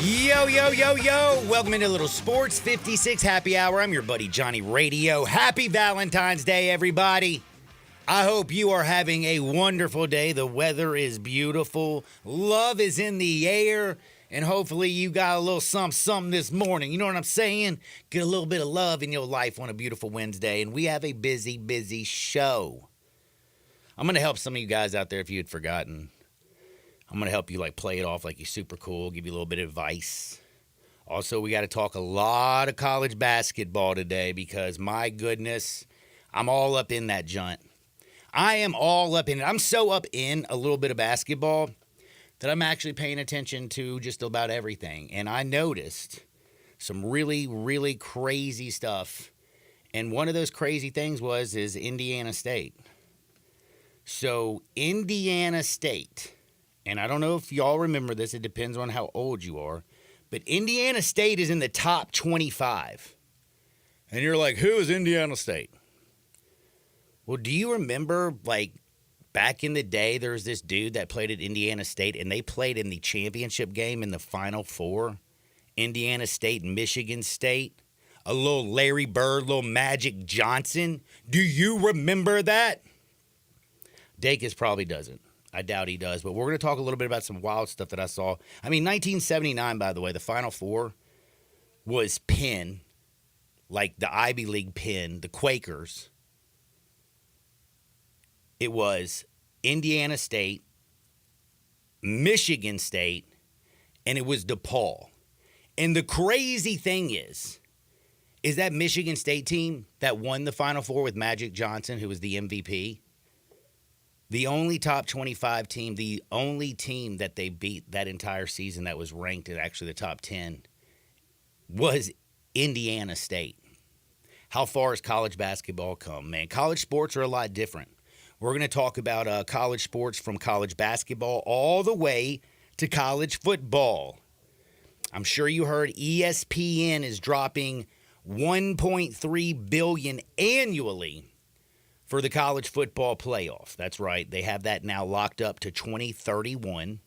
Yo, yo, yo, yo. Welcome into Little Sports 56 Happy Hour. I'm your buddy Johnny Radio. Happy Valentine's Day, everybody. I hope you are having a wonderful day. The weather is beautiful. Love is in the air. And hopefully you got a little something this morning. You know what I'm saying? Get a little bit of love in your life on a beautiful Wednesday. And we have a busy show. I'm going to help some of you guys out there if you had forgotten. I'm going to help you play it off like you're super cool, give you a little bit of advice. Also, we got to talk a lot of college basketball today because, my goodness, I'm all up in that junt. I am all up in it. I'm so up in a little bit of basketball that I'm actually paying attention to just about everything. And I noticed some really crazy stuff. And one of those crazy things is Indiana State. So, Indiana State... And I don't know if y'all remember this. It depends on how old you are. But Indiana State is in the top 25. And you're like, who is Indiana State? Well, do you remember, back in the day, there was this dude that played at Indiana State, and they played in the championship game in the Final Four? Indiana State, Michigan State. A little Larry Bird, little Magic Johnson. Do you remember that? Dacus probably doesn't. I doubt he does, but we're going to talk a little bit about some wild stuff that I saw. 1979, by the way, the Final Four was Penn, like the Ivy League Penn, the Quakers. It was Indiana State, Michigan State, and it was DePaul. And the crazy thing is that Michigan State team that won the Final Four with Magic Johnson, who was the MVP, the only top 25 team, the only team that they beat that entire season that was ranked in actually the top 10 was Indiana State. How far has college basketball come, man? College sports are a lot different. We're going to talk about college sports from college basketball all the way to college football. I'm sure you heard ESPN is dropping $1.3 billion annually for the college football playoff. That's right. They have that now locked up to 2031.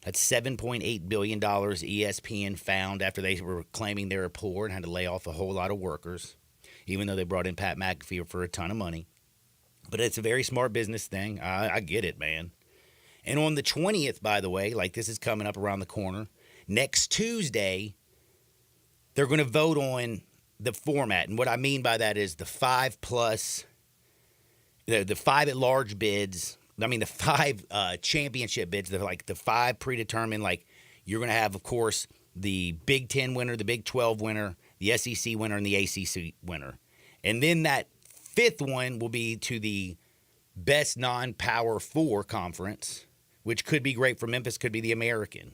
That's $7.8 billion ESPN found after they were claiming they were poor and had to lay off a whole lot of workers, even though they brought in Pat McAfee for a ton of money. But it's a very smart business thing. I get it, man. And on the 20th, by the way, this is coming up around the corner, next Tuesday, they're going to vote on the format. And what I mean by that is the 5+ the 5 at-large bids, the 5 championship bids, they're the 5 predetermined. You're going to have, of course, the Big 10 winner, the Big 12 winner, the SEC winner, and the ACC winner. And then that 5th one will be to the best non-Power 4 conference, which could be great for Memphis, could be the American.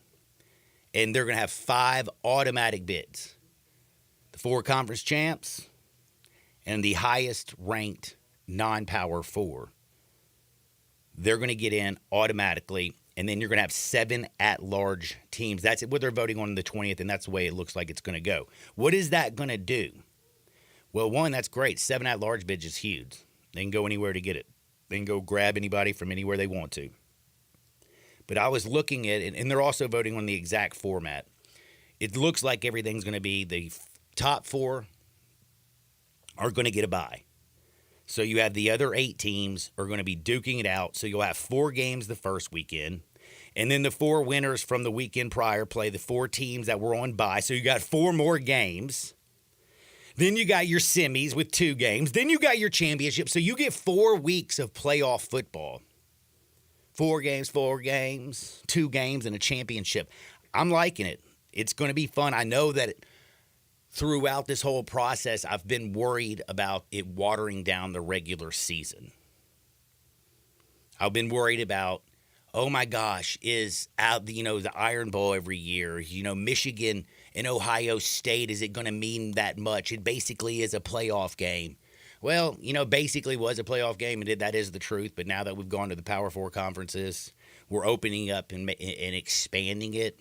And they're going to have 5 automatic bids. The 4 conference champs and the highest-ranked non-Power 4. They're going to get in automatically, and then you're going to have 7 at-large teams. That's what they're voting on the 20th, and that's the way it looks like it's going to go. What is that going to do? Well, one, that's great. 7 at-large bids is huge. They can go anywhere to get it. They can go grab anybody from anywhere they want to. But I was looking at it, and they're also voting on the exact format. It looks like everything's going to be the top 4 are going to get a bye. So you have the other 8 teams are going to be duking it out. So you'll have 4 games the first weekend. And then the 4 winners from the weekend prior play the 4 teams that were on bye. So you got 4 more games. Then you got your semis with 2 games. Then you got your championship. So you get 4 weeks of playoff football. 4 games, 2 games, and a championship. I'm liking it. It's going to be fun. I know that throughout this whole process, I've been worried about it watering down the regular season. I've been worried about, oh my gosh, is out the Iron Bowl every year? Michigan and Ohio State, is it going to mean that much? It basically is a playoff game. Well, basically was a playoff game, and that is the truth. But now that we've gone to the Power 4 conferences, we're opening up and expanding it.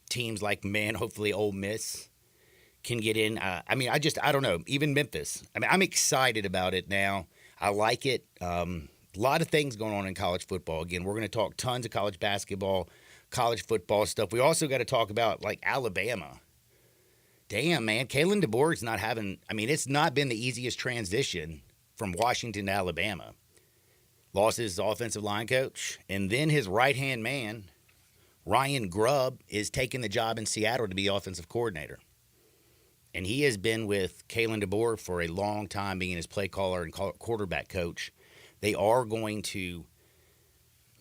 Teams like, hopefully Ole Miss can get in. I don't know. Even Memphis. I'm excited about it now. I like it. A lot of things going on in college football. Again, we're going to talk tons of college basketball, college football stuff. We also got to talk about like Alabama. Damn, man, Kalen DeBoer's not having. I mean, it's not been the easiest transition from Washington to Alabama. Lost his offensive line coach, and then his right-hand man, Ryan Grubb, is taking the job in Seattle to be offensive coordinator. And he has been with Kalen DeBoer for a long time, being his play caller and quarterback coach. They are going to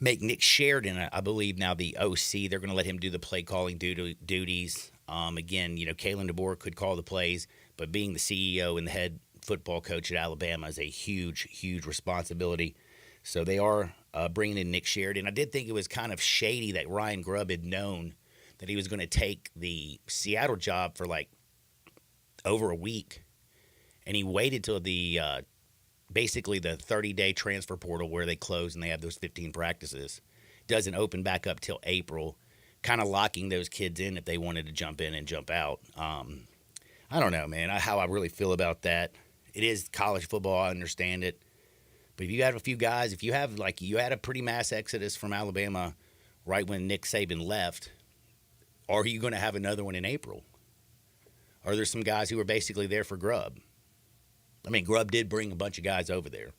make Nick Sheridan, I believe, now the OC. They're going to let him do the play calling duties. Again, Kalen DeBoer could call the plays, but being the CEO and the head football coach at Alabama is a huge, huge responsibility. So they are bringing in Nick Sheridan. I did think it was kind of shady that Ryan Grubb had known that he was going to take the Seattle job for like over a week, and he waited till the basically the 30-day transfer portal where they close and they have those 15 practices. Doesn't open back up till April, kind of locking those kids in if they wanted to jump in and jump out. I don't know, man, how I really feel about that. It is college football. I understand it. But if you have a few guys, if you have, like, you had a pretty mass exodus from Alabama right when Nick Saban left, are you going to have another one in April? Are there some guys who are basically there for Grubb? I mean, Grubb did bring a bunch of guys over there.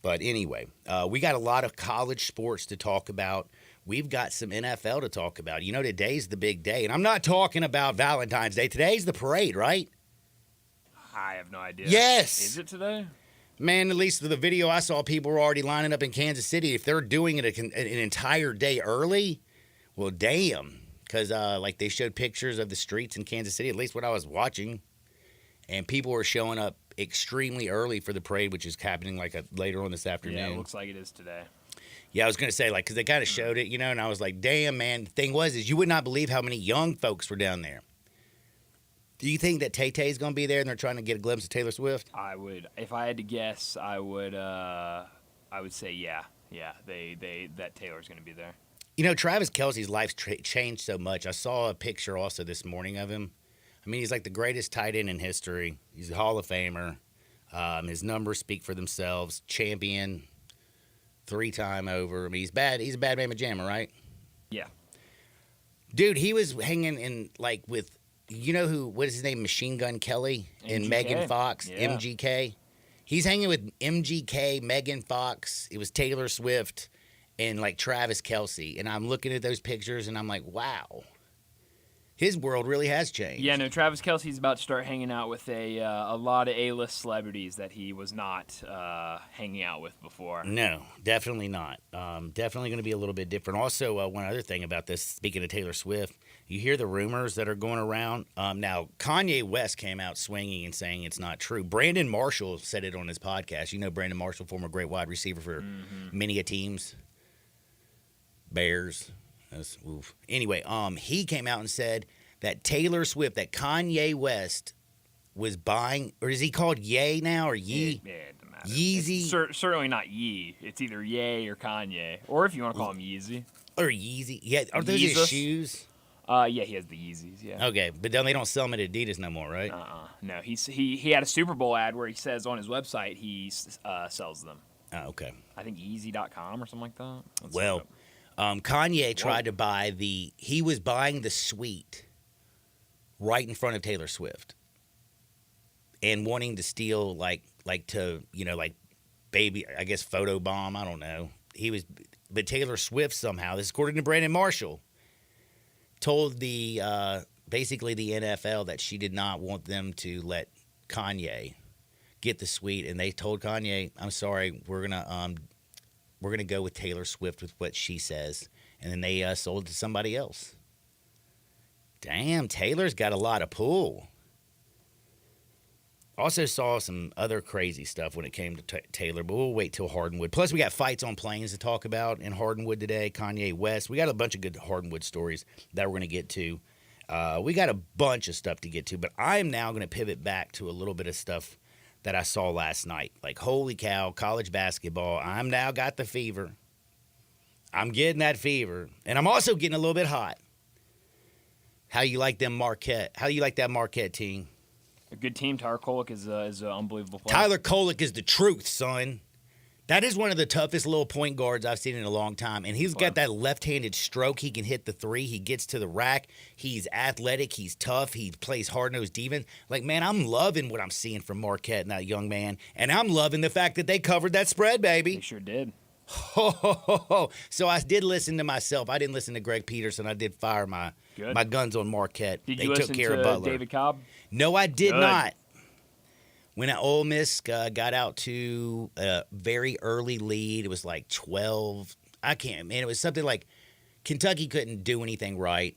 But anyway, we got a lot of college sports to talk about. We've got some NFL to talk about. Today's the big day. And I'm not talking about Valentine's Day. Today's the parade, right? I have no idea. Yes. Is it today? Man, at least the video I saw, people were already lining up in Kansas City. If they're doing it an entire day early, well, damn. Because, they showed pictures of the streets in Kansas City, at least what I was watching. And people were showing up extremely early for the parade, which is happening, later on this afternoon. Yeah, it looks like it is today. Yeah, I was going to say, because they kind of showed it, and I was like, damn, man. The thing was, you would not believe how many young folks were down there. Do you think that Tay-Tay's going to be there and they're trying to get a glimpse of Taylor Swift? I would, if I had to guess, I would say yeah. Yeah, that Taylor's going to be there. Travis Kelce's life's changed so much. I saw a picture also this morning of him. I mean, he's like the greatest tight end in history. He's a Hall of Famer. His numbers speak for themselves. Champion, 3-time over. I mean, he's bad. He's a bad man jamma, right? Yeah. Dude, he was hanging in with, what is his name? Machine Gun Kelly and MGK. Megan Fox, Yeah. MGK. He's hanging with MGK, Megan Fox. It was Taylor Swift and Travis Kelce. And I'm looking at those pictures and I'm like, wow. His world really has changed. Yeah, no, Travis Kelce's about to start hanging out with a lot of A-list celebrities that he was not hanging out with before. No, definitely not. Definitely going to be a little bit different. Also, one other thing about this, speaking of Taylor Swift, you hear the rumors that are going around. Now, Kanye West came out swinging and saying it's not true. Brandon Marshall said it on his podcast. Brandon Marshall, former great wide receiver for many teams. Bears. Anyway, he came out and said that Taylor Swift, that Kanye West was buying, or is he called Ye now, or Ye? Yeah, it doesn't matter. Yeezy? It's certainly not Ye. It's either Ye or Kanye. Or if you want to call him Yeezy. Or Yeezy. Yeah, are those his Yeezus? shoes? Yeah, he has the Yeezys, yeah. Okay, but then they don't sell them at Adidas no more, right? No, he had a Super Bowl ad where he says on his website he sells them. Oh, okay. I think Yeezy.com or something like that. Let's Well, look it up. Kanye tried to buy he was buying the suite right in front of Taylor Swift and wanting to steal, baby, I guess, photobomb, I don't know. But Taylor Swift somehow, this is according to Brandon Marshall, told basically the NFL that she did not want them to let Kanye get the suite, and they told Kanye, I'm sorry, we're gonna go with Taylor Swift with what she says, and then they sold it to somebody else. Damn, Taylor's got a lot of pull. Also saw some other crazy stuff when it came to Taylor, but we'll wait till Hardwood. Plus, we got fights on planes to talk about in Hardwood today. Kanye West. We got a bunch of good Hardwood stories that we're going to get to. We got a bunch of stuff to get to, but I am now going to pivot back to a little bit of stuff that I saw last night. Like, holy cow, college basketball. I'm now got the fever. I'm getting that fever. And I'm also getting a little bit hot. How you like them Marquette? How you like that Marquette team? A good team. Tyler Kolek is an unbelievable player. Tyler Kolek is the truth, son. That is one of the toughest little point guards I've seen in a long time. And he's got that left-handed stroke. He can hit the three. He gets to the rack. He's athletic. He's tough. He plays hard-nosed defense. Like, man, I'm loving what I'm seeing from Marquette and that young man. And I'm loving the fact that they covered that spread, baby. They sure did. So I did listen to myself. I didn't listen to Greg Peterson. I did fire my guns on Marquette. Did they you took listen care to of Butler. David Cobb? No, I did not. When Ole Miss got out to a very early lead, it was like 12. I can't, man. It was something like Kentucky couldn't do anything right.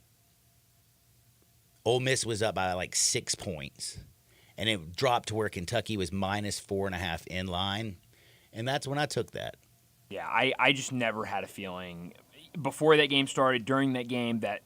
Ole Miss was up by like 6 points. And it dropped to where Kentucky was minus 4.5 in line. And that's when I took that. Yeah, I just never had a feeling before that game started, during that game, that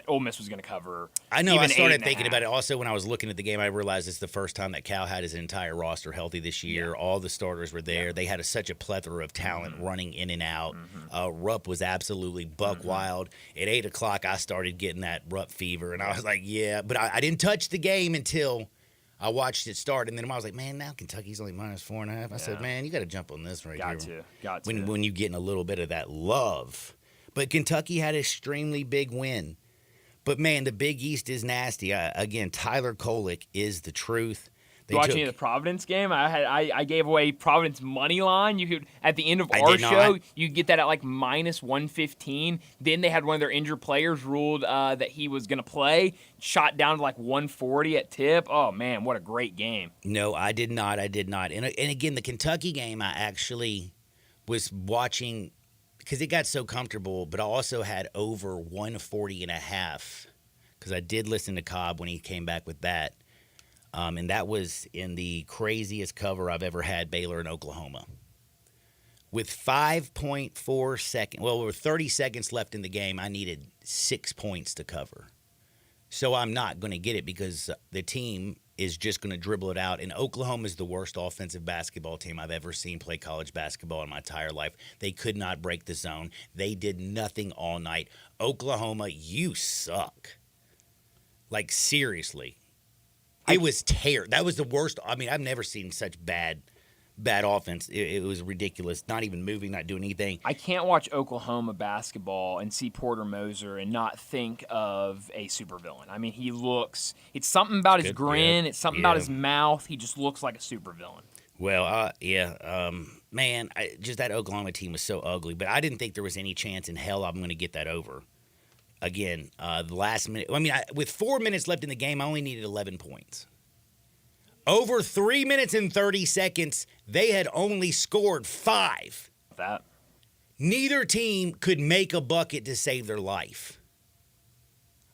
Ole Miss was going to cover. I know. I started 8.5. thinking about it. Also, when I was looking at the game, I realized it's the first time that Cal had his entire roster healthy this year. Yeah. All the starters were there. Yeah. They had such a plethora of talent running in and out. Rupp was absolutely buck wild. At 8 o'clock, I started getting that Rupp fever, and I was like, yeah. But I didn't touch the game until I watched it start, and then I was like, man, now Kentucky's only minus 4.5. I said, man, you got to jump on this right here. Got to. When you're getting a little bit of that love. But Kentucky had an extremely big win. But, man, the Big East is nasty. Again, Tyler Kolek is the truth. You watching the Providence game? I gave away Providence money line. You could at the end of our show, you get that at like minus 115. Then they had one of their injured players ruled that he was going to play. Shot down to like 140 at tip. Oh man, what a great game! No, I did not. And again, the Kentucky game, I actually was watching because it got so comfortable. But I also had over 140.5 because I did listen to Cobb when he came back with that. And that was in the craziest cover I've ever had, Baylor and Oklahoma. With 5.4 seconds, with 30 seconds left in the game, I needed 6 points to cover. So I'm not going to get it because the team is just going to dribble it out. And Oklahoma is the worst offensive basketball team I've ever seen play college basketball in my entire life. They could not break the zone. They did nothing all night. Oklahoma, you suck. Like, seriously. It was That was the worst. I mean, I've never seen such bad offense. It was ridiculous. Not even moving, not doing anything. I can't watch Oklahoma basketball and see Porter Moser and not think of a supervillain. I mean, it's something about his grin. It's something about his mouth. He just looks like a supervillain. Well, man, just that Oklahoma team was so ugly. But I didn't think there was any chance in hell I'm going to get that over. Again, the last minute. I mean, with 4 minutes left in the game, I only needed 11 points. Over 3 minutes and 30 seconds, they had only scored 5. That. Neither team could make a bucket to save their life.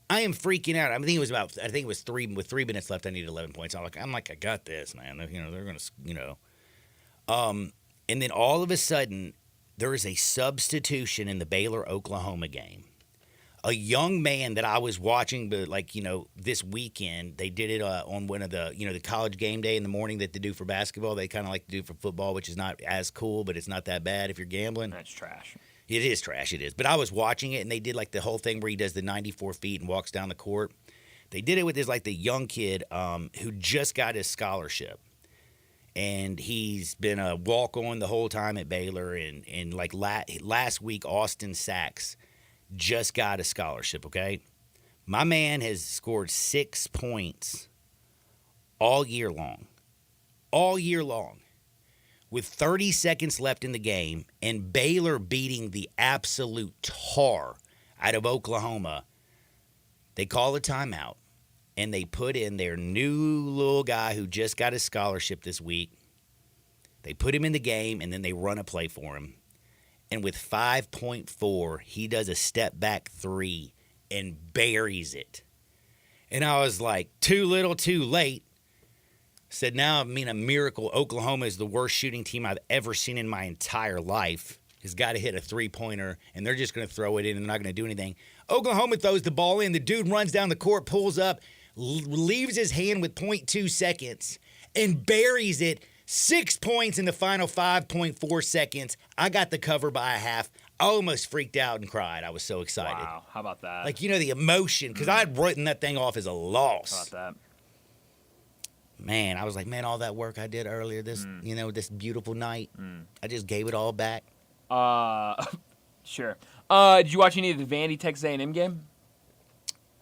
I am freaking out. I think it was 3 with 3 minutes left. I needed 11 points. I'm like, I got this, man. They're gonna, and then all of a sudden, there is a substitution in the Baylor Oklahoma game. A young man that I was watching, but this weekend, they did it on one of the, the college game day in the morning that they do for basketball. They kind of like to do for football, which is not as cool, but it's not that bad if you're gambling. That's trash. It is trash, it is. But I was watching it, and they did like the whole thing where he does the 94 feet and walks down the court. They did it with the young kid who just got his scholarship. And he's been a walk-on the whole time at Baylor. And like last week, Austin Sachs just got a scholarship, okay? My man has scored 6 points all year long. All year long. With 30 seconds left in the game and Baylor beating the absolute tar out of Oklahoma, they call a timeout and they put in their new little guy who just got his scholarship this week. They put him in the game and then they run a play for him. And with 5.4, he does a step-back 3 and buries it. And I was like, too little, too late. Said, now, a miracle. Oklahoma is the worst shooting team I've ever seen in my entire life. Has got to hit a three-pointer, and they're just going to throw it in and they're not going to do anything. Oklahoma throws the ball in. The dude runs down the court, pulls up, leaves his hand with 0.2 seconds, and buries it. 6 points in the final 5.4 seconds. I got the cover by a half. I almost freaked out and cried. I was so excited. Wow, how about that? The emotion, because I had written that thing off as a loss. How about that? man, I was like, man, all that work I did earlier this beautiful night, I just gave it all back. Sure. Did you watch any of the Vandy Texas A&M game?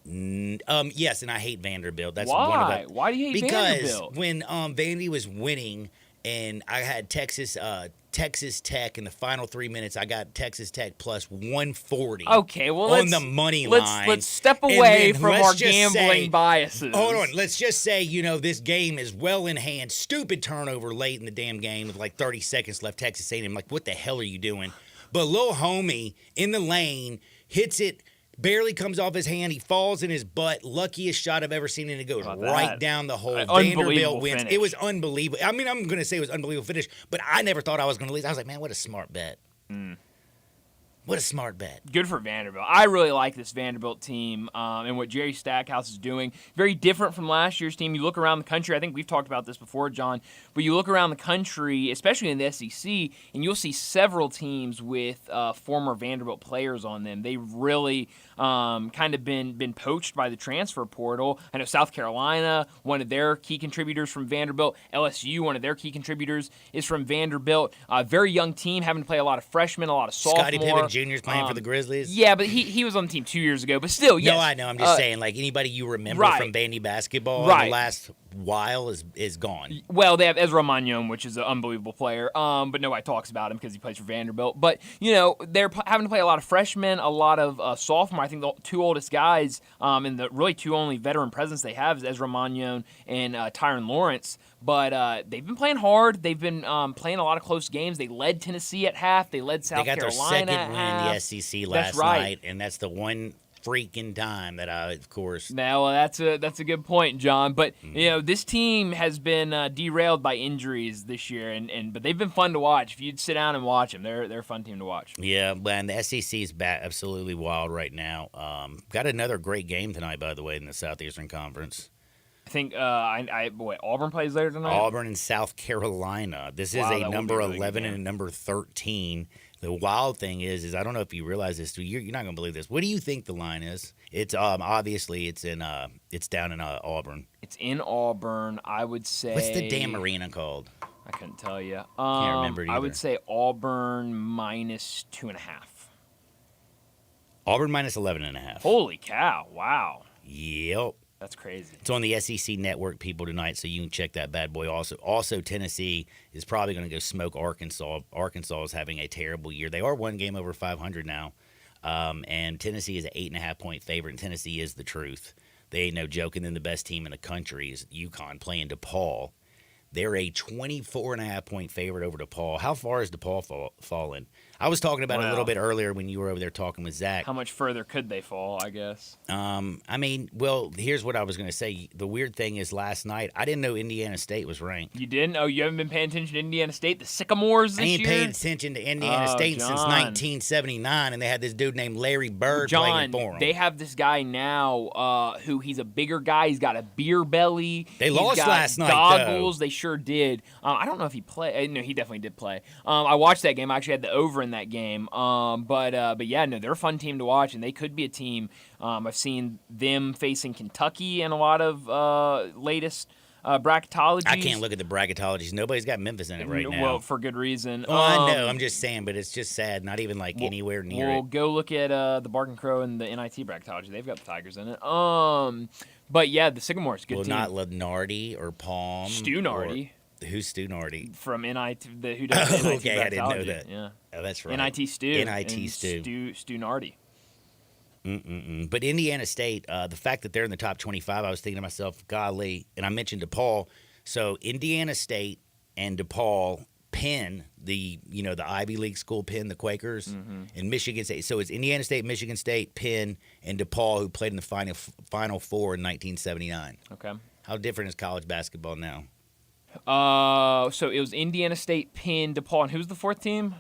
Yes, and I hate Vanderbilt. That's Why? one of the, Why do you hate Vanderbilt? Because when Vandy was winning and I had Texas Tech in the final 3 minutes, I got Texas Tech plus 140. Okay, well, on the money line. Let's step away from our just gambling biases. Hold on, let's just say this game is well in hand. Stupid turnover late in the damn game with like 30 seconds left. Texas A&M, like, what the hell are you doing? But little homie in the lane hits it. Barely comes off his hand. He falls in his butt. Luckiest shot I've ever seen, and it goes right down the hole. Vanderbilt wins. Finish. It was unbelievable. I mean, I'm going to say it was unbelievable finish, but I never thought I was going to lose. I was like, man, what a smart bet. What a smart bet. Good for Vanderbilt. I really like this Vanderbilt team and what Jerry Stackhouse is doing. Very different from last year's team. You look around the country, I think we've talked about this before, John, but you look around the country, especially in the SEC, and you'll see several teams with former Vanderbilt players on them. They've really kind of been poached by the transfer portal. I know South Carolina, one of their key contributors from Vanderbilt. LSU, one of their key contributors is from Vanderbilt. Very young team, having to play a lot of freshmen, a lot of sophomore. Scottie Pippen Jr.'s playing for the Grizzlies. Yeah, but he was on the team 2 years ago. But still, yes. No, I know. I'm just saying, like, anybody you remember from Vandy basketball in the last while is gone. Well, they have Ezra Manjon, which is an unbelievable player, but nobody talks about him because he plays for Vanderbilt. But, they're having to play a lot of freshmen, a lot of sophomore. I think the two oldest guys and the really two only veteran presence they have is Ezra Manjon and Tyron Lawrence. But they've been playing hard. They've been playing a lot of close games. They led Tennessee at half. They led South Carolina at half. They got their second win in the SEC last night, and that's the one freaking time that I, of course. Now, well, that's a good point, John. But this team has been derailed by injuries this year, but they've been fun to watch. If you'd sit down and watch them, they're a fun team to watch. Yeah, and the SEC is absolutely wild right now. Got another great game tonight, by the way, in the Southeastern Conference. I think Auburn plays later tonight. Auburn and South Carolina. This is a number 11 and a number 13. The wild thing is I don't know if you realize this. You're not going to believe this. What do you think the line is? It's obviously it's down in Auburn. It's in Auburn. I would say. What's the damn arena called? I couldn't tell you. Can't remember it either. I would say Auburn minus 2.5. Auburn minus 11.5. Holy cow! Wow. Yep. That's crazy. It's on the SEC Network, people, tonight, so you can check that bad boy. Also, Tennessee is probably going to go smoke Arkansas. Arkansas is having a terrible year. They are one game over 500 now, and Tennessee is an 8.5-point favorite, and Tennessee is the truth. They ain't no joke. And then the best team in the country is UConn playing DePaul. They're a 24.5-point favorite over DePaul. How far has DePaul fallen? I was talking about it a little bit earlier when you were over there talking with Zach. How much further could they fall, I guess? I mean, well, here's what I was going to say. The weird thing is last night, I didn't know Indiana State was ranked. You didn't? Oh, you haven't been paying attention to Indiana State? The Sycamores this year? I ain't paying attention to Indiana State since 1979, and they had this dude named Larry Bird playing for them. They have this guy now who he's a bigger guy. He's got a beer belly. They lost last night, goggles. though. They sure did. I don't know if he played. No, he definitely did play. I watched that game. I actually had the over in that game. But yeah, no, they're a fun team to watch, and they could be a team. I've seen them facing Kentucky in a lot of latest bracketologies. I can't look at the bracketologies. Nobody's got Memphis in it right now. Well, for good reason. Well, I know. I'm just saying, but it's just sad. Not even anywhere near it. Well, go look at the Bark & Crow and the NIT bracketology. They've got the Tigers in it. But yeah, the Sycamores, good team. Well, not Lenardi or Palm. Stu Nardi. Who's Stu Nardi? From NIT, who does the NIT okay, I didn't know that. Yeah. Oh, that's right. NIT Stu. NIT Stu. Stu Nardi. But Indiana State, the fact that they're in the top 25, I was thinking to myself, golly, and I mentioned DePaul. So Indiana State and DePaul, Penn, the Ivy League school, Penn, the Quakers, and Michigan State. So it's Indiana State, Michigan State, Penn, and DePaul who played in the Final Four in 1979. Okay. How different is college basketball now? So it was Indiana State, Penn, DePaul, and who's the fourth team?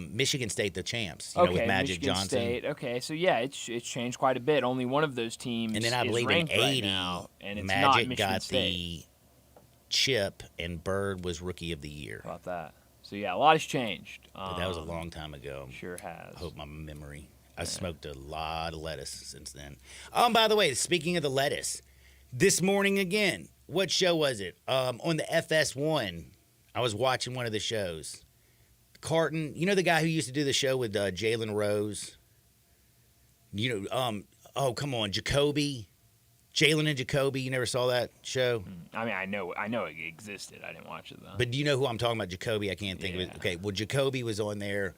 Michigan State, the champs. Okay, with Magic Michigan Johnson. State. Okay, so yeah, it's changed quite a bit. Only one of those teams and then I is believe ranked in 80, right now, and it's Magic not Michigan got State. the chip, and Bird was Rookie of the Year. How about that? So yeah, a lot has changed. But that was a long time ago. Sure has. I hope my memory. I smoked a lot of lettuce since then. By the way, speaking of the lettuce, this morning again, what show was it? On the FS1, I was watching one of the shows. Carton, you know the guy who used to do the show with Jalen Rose? You know, oh, come on, Jacoby. Jalen and Jacoby, you never saw that show? I mean, I know it existed. I didn't watch it, though. But do you know who I'm talking about? Jacoby, I can't think of it. Okay, well, Jacoby was on there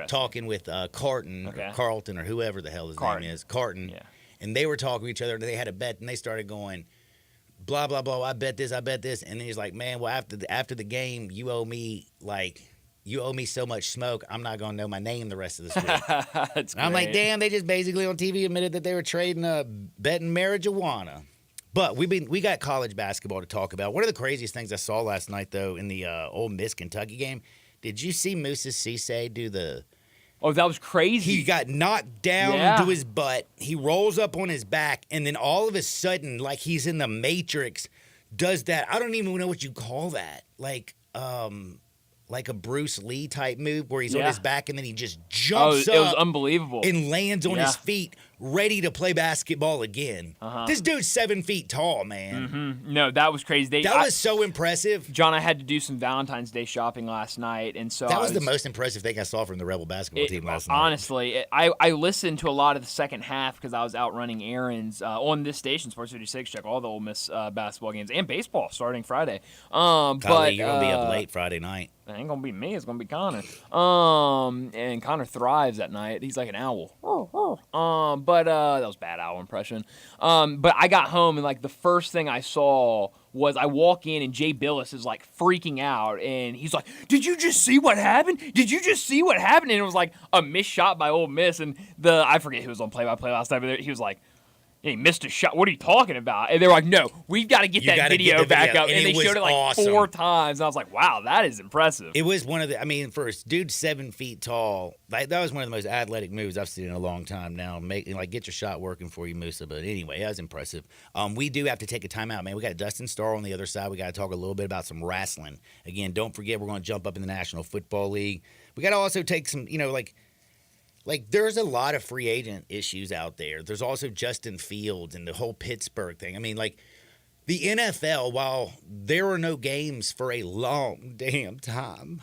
talking with Carton, or Carlton, or whoever the hell his name is. Carton. Yeah. And they were talking to each other, and they had a bet, and they started going, blah, blah, blah, I bet this. And then he's like, man, well, after the game, you owe me so much smoke, I'm not going to know my name the rest of this week. That's I'm like, damn, they just basically on TV admitted that they were trading betting marijuana. But we got college basketball to talk about. One of the craziest things I saw last night, though, in the Ole Miss Kentucky game, did you see Moses Cisse do the... Oh, that was crazy. He got knocked down to his butt. He rolls up on his back, and then all of a sudden, like he's in the Matrix, does that. I don't even know what you call that. Like a Bruce Lee type move where he's on his back and then he just jumps up. It was unbelievable. And lands on his feet, ready to play basketball again. This dude's 7 feet tall, man. Mm-hmm. No, that was crazy. That was so impressive. John, I had to do some Valentine's Day shopping last night, and so that was the most impressive thing I saw from the Rebel basketball team last night. Honestly, I listened to a lot of the second half because I was out running errands on this station, Sports 56. Check all the Ole Miss basketball games and baseball starting Friday. But you're gonna be up late Friday night. It ain't gonna be me. It's gonna be Connor. And Connor thrives at night. He's like an owl. But that was a bad owl impression. But I got home and like the first thing I saw was I walk in and Jay Billis is like freaking out and he's like, "Did you just see what happened? Did you just see what happened?" And it was like a missed shot by Ole Miss and I forget who was on play-by-play last night, but he was like, he missed a shot. What are you talking about? And they were like, no, we've got to get that video back up. And they showed it like 4 times. And I was like, wow, that is impressive. It was one of the, I mean, first, dude 7 feet tall. That was one of the most athletic moves I've seen in a long time now. Get your shot working for you, Musa. But anyway, that was impressive. We do have to take a timeout, man. We got Dustin Starr on the other side. We got to talk a little bit about some wrestling. Again, don't forget, we're going to jump up in the National Football League. We got to also take some, like, there's a lot of free agent issues out there. There's also Justin Fields and the whole Pittsburgh thing. I mean, like, the NFL, while there are no games for a long damn time,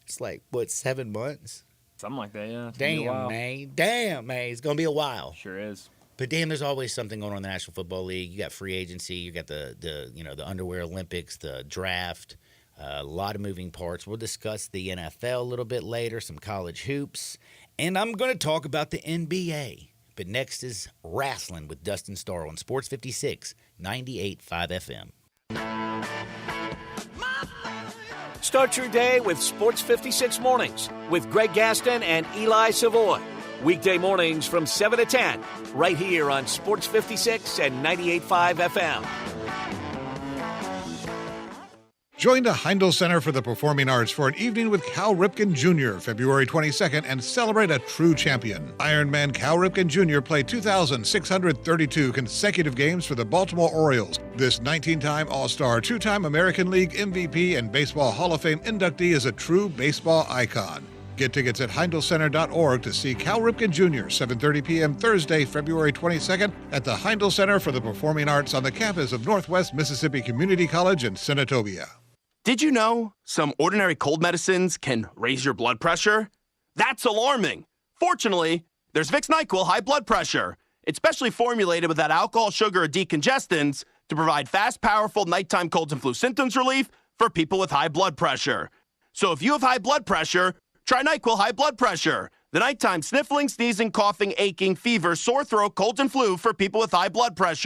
it's like, 7 months? Something like that, yeah. Damn, man. It's going to be a while. Sure is. But damn, there's always something going on in the National Football League. You got free agency. You got the underwear Olympics, the draft. A lot of moving parts. We'll discuss the NFL a little bit later, some college hoops. And I'm going to talk about the NBA. But next is Wrestling with Dustin Starr on Sports 56, 98.5 FM. Start your day with Sports 56 Mornings with Greg Gaston and Eli Savoy. Weekday mornings from 7 to 10, right here on Sports 56 and 98.5 FM. Join the Heindel Center for the Performing Arts for an evening with Cal Ripken Jr. February 22nd and celebrate a true champion. Ironman Cal Ripken Jr. played 2,632 consecutive games for the Baltimore Orioles. This 19-time All-Star, 2-time American League MVP, and Baseball Hall of Fame inductee is a true baseball icon. Get tickets at HeindelCenter.org to see Cal Ripken Jr. 7:30 p.m. Thursday, February 22nd at the Heindel Center for the Performing Arts on the campus of Northwest Mississippi Community College in Senatobia. Did you know some ordinary cold medicines can raise your blood pressure? That's alarming. Fortunately, there's Vicks NyQuil High Blood Pressure. It's specially formulated without alcohol, sugar, or decongestants to provide fast, powerful nighttime colds and flu symptoms relief for people with high blood pressure. So if you have high blood pressure, try NyQuil High Blood Pressure. The nighttime sniffling, sneezing, coughing, aching, fever, sore throat, colds, and flu for people with high blood pressure.